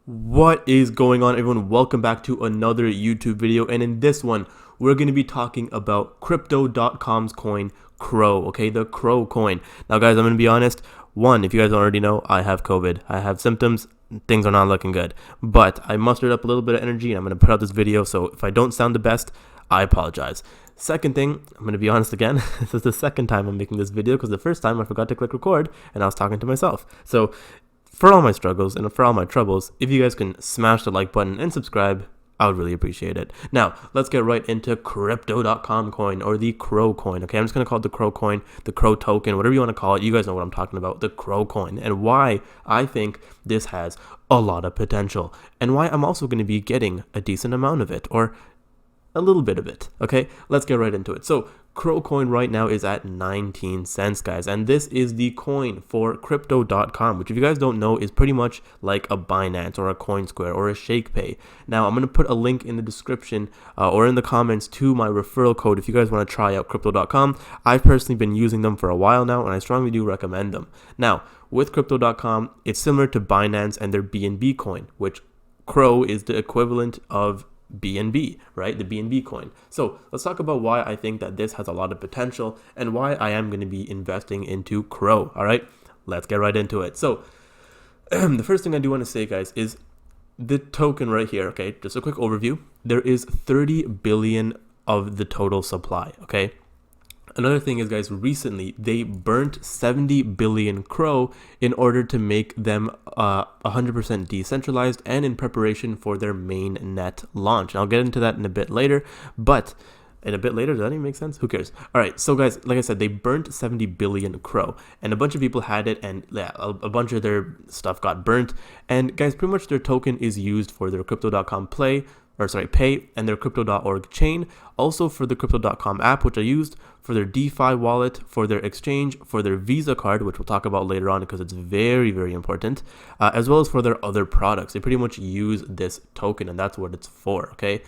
What is going on, everyone? Welcome back to another YouTube video, and in this one we're going to be talking about crypto.com's coin CRO, okay, the CRO coin. Now guys, I'm going to be honest, if you guys don't already know, I have COVID. I have symptoms. Things are not looking good, but I mustered up a little bit of energy and I'm going to put out this video, so if I don't sound the best, I apologize. Second thing, I'm going to be honest again, this is the second time I'm making this video because the first time I forgot to click record and I was talking to myself. So for all my struggles and for all my troubles, if you guys can smash the like button and subscribe, I would really appreciate it. Now, let's get right into crypto.com coin, or the CRO coin. Okay, I'm just going to call it the CRO coin, the CRO token, whatever you want to call it. You guys know what I'm talking about, the CRO coin, and why I think this has a lot of potential, and why I'm also going to be getting a decent amount of it, or a little bit of it. Okay, let's get right into it. So CRO coin right now is at 19 cents, guys, and this is the coin for crypto.com, which, if you guys don't know, is pretty much like a Binance or a CoinSquare or a ShakePay. Now I'm going to put a link in the description or in the comments to my referral code if you guys want to try out crypto.com. I've personally been using them for a while now, and I strongly do recommend them. Now with crypto.com, it's similar to Binance and their BNB coin, which CRO is the equivalent of BNB, right? The BNB coin. So let's talk about why I think that this has a lot of potential and why I am going to be investing into CRO. All right, let's get right into it. So the first thing I do want to say, guys, is the token right here. Okay, just a quick overview. There is 30 billion of the total supply. Okay. Another thing is, guys, recently they burnt 70 billion CRO in order to make them 100% decentralized and in preparation for their mainnet launch. And I'll get into that in a bit later, but in a bit later, does that even make sense? Who cares? All right, so guys, like I said, they burnt 70 billion CRO, and a bunch of people had it, and yeah, a bunch of their stuff got burnt. And guys, pretty much their token is used for their crypto.com pay, and their crypto.org chain, also for the crypto.com app, which I used, for their DeFi wallet, for their exchange, for their Visa card, which we'll talk about later on because it's very, very important, as well as for their other products. They pretty much use this token, and that's what it's for, okay?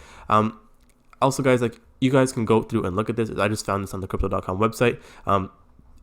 Also, guys, like, you guys can go through and look at this. I just found this on the crypto.com website.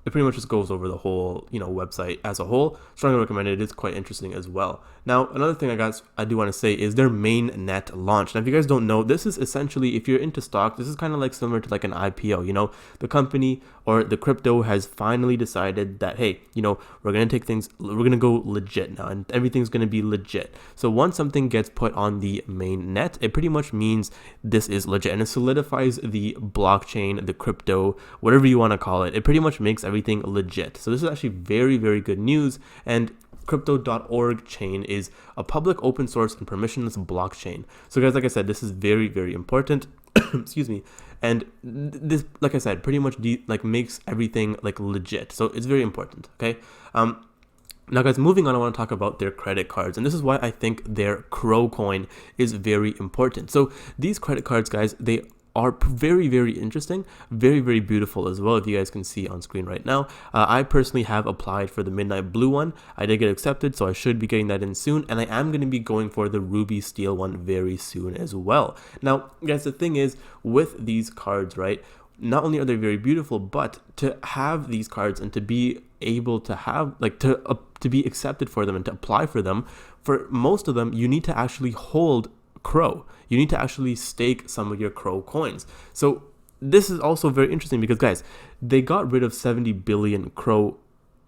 It pretty much just goes over the whole, website as a whole. Strongly recommend it. It is quite interesting as well. Now, another thing I do want to say is their mainnet launch. Now, if you guys don't know, this is essentially, if you're into stock, this is kind of like similar to like an IPO. The company or the crypto has finally decided that, hey, we're going to go legit now, and everything's going to be legit. So once something gets put on the mainnet, it pretty much means this is legit, and it solidifies the blockchain, the crypto, whatever you want to call it. It pretty much makes everything legit. So this is actually very, very good news. And crypto.org chain is a public, open source, and permissionless blockchain. So guys, like I said, this is very, very important. Excuse me. And this, like I said, pretty much makes everything like legit. So it's very important. Okay. Now, guys, moving on, I want to talk about their credit cards, and this is why I think their CRO coin is very important. So these credit cards, guys, they are very, very interesting, very, very beautiful as well, if you guys can see on screen right now. I personally have applied for the Midnight Blue one. I did get accepted, so I should be getting that in soon, and I am going to be going for the Ruby Steel one very soon as well. Now, guys, the thing is, with these cards, right, not only are they very beautiful, but to have these cards and to be able to have, like, to be accepted for them and to apply for them, for most of them, you need to actually hold CRO. You need to actually stake some of your CRO coins. So this is also very interesting because, guys, they got rid of 70 billion CRO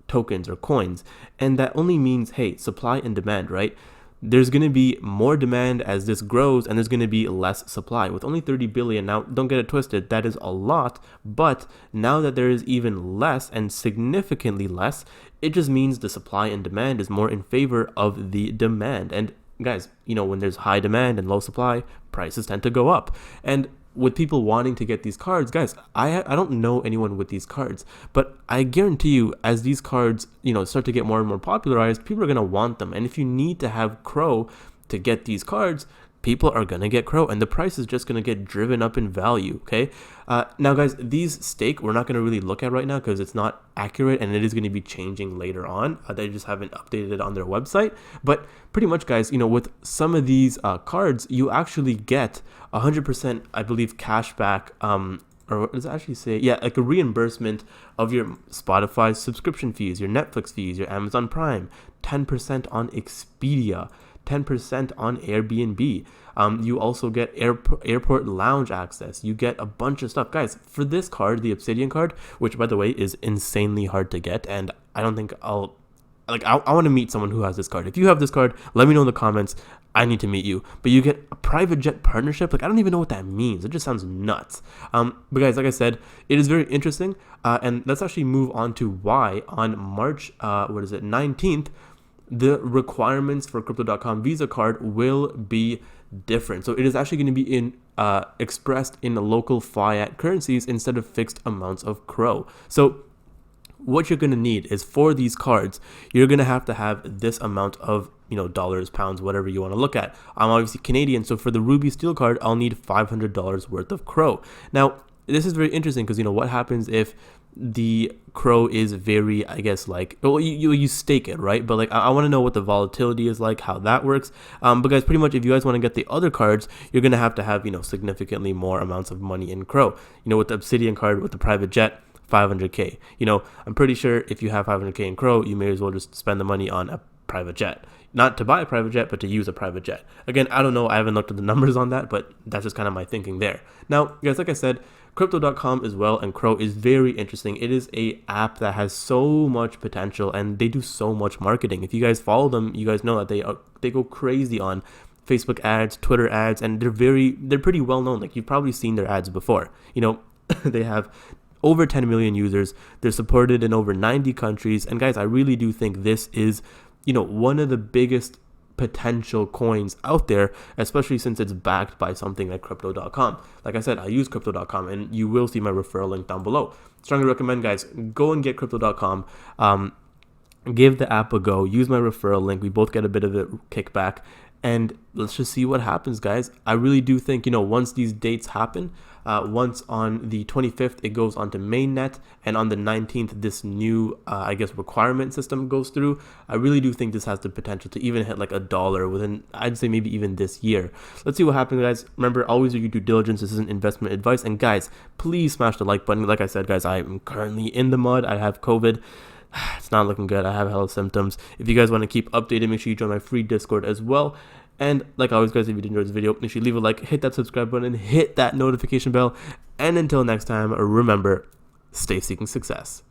tokens or coins, and that only means, hey, supply and demand, right? There's going to be more demand as this grows, and there's going to be less supply. With only 30 billion, now don't get it twisted, that is a lot, but now that there is even less and significantly less, it just means the supply and demand is more in favor of the demand. And guys, when there's high demand and low supply, prices tend to go up. And with people wanting to get these cards, guys, I don't know anyone with these cards, but I guarantee you, as these cards, start to get more and more popularized, people are going to want them. And if you need to have CRO to get these cards, people are going to get CRO, and the price is just going to get driven up in value, okay? Now, guys, these stake, we're not going to really look at right now because it's not accurate, and it is going to be changing later on. They just haven't updated it on their website. But pretty much, guys, with some of these cards, you actually get 100%, I believe, cash back, or what does it actually say? Yeah, like a reimbursement of your Spotify subscription fees, your Netflix fees, your Amazon Prime, 10% on Expedia, 10% on Airbnb. You also get airport lounge access. You get a bunch of stuff. Guys, for this card, the Obsidian card, which by the way is insanely hard to get, and I don't think I want to meet someone who has this card. If you have this card, let me know in the comments. I need to meet you. But you get a private jet partnership. Like, I don't even know what that means. It just sounds nuts. But guys, like I said, it is very interesting. And let's actually move on to why on March 19th, the requirements for Crypto.com Visa card will be different. So it is actually going to be expressed in local fiat currencies instead of fixed amounts of CRO. So what you're going to need is, for these cards, you're going to have this amount of, dollars, pounds, whatever you want to look at. I'm obviously Canadian, so for the Ruby Steel card, I'll need $500 worth of CRO. Now, this is very interesting because, what happens if the CRO is very, you stake it, right? But I want to know what the volatility is like, how that works. But guys, pretty much if you guys want to get the other cards, you're going to have, significantly more amounts of money in CRO. With the Obsidian card, with the private jet, 500k. I'm pretty sure if you have 500k in CRO, you may as well just spend the money on a private jet. Not to buy a private jet, but to use a private jet. Again, I don't know. I haven't looked at the numbers on that, but that's just kind of my thinking there. Now, guys, like I said, Crypto.com as well and CRO is very interesting. It is a app that has so much potential and they do so much marketing. If you guys follow them, you guys know that they go crazy on Facebook ads, Twitter ads, and they're pretty well known. Like, you've probably seen their ads before. They have over 10 million users. They're supported in over 90 countries. And guys, I really do think this is, one of the biggest potential coins out there, especially since it's backed by something like Crypto.com. Like I said, I use Crypto.com and you will see my referral link down below. Strongly recommend, guys, go and get Crypto.com. Give the app a go. Use my referral link. We both get a bit of a kickback. And let's just see what happens, guys. I really do think, once these dates happen, once on the 25th, it goes onto mainnet, and on the 19th, this new, requirement system goes through. I really do think this has the potential to even hit like $1 within, I'd say maybe even this year. Let's see what happens, guys. Remember, always do your due diligence. This isn't investment advice. And guys, please smash the like button. Like I said, guys, I'm currently in the mud. I have COVID. It's not looking good. I have health symptoms. If you guys want to keep updated, make sure you join my free Discord as well. And like always, guys, if you did enjoy this video, make sure you leave a like, hit that subscribe button, and hit that notification bell. And until next time, remember, stay seeking success.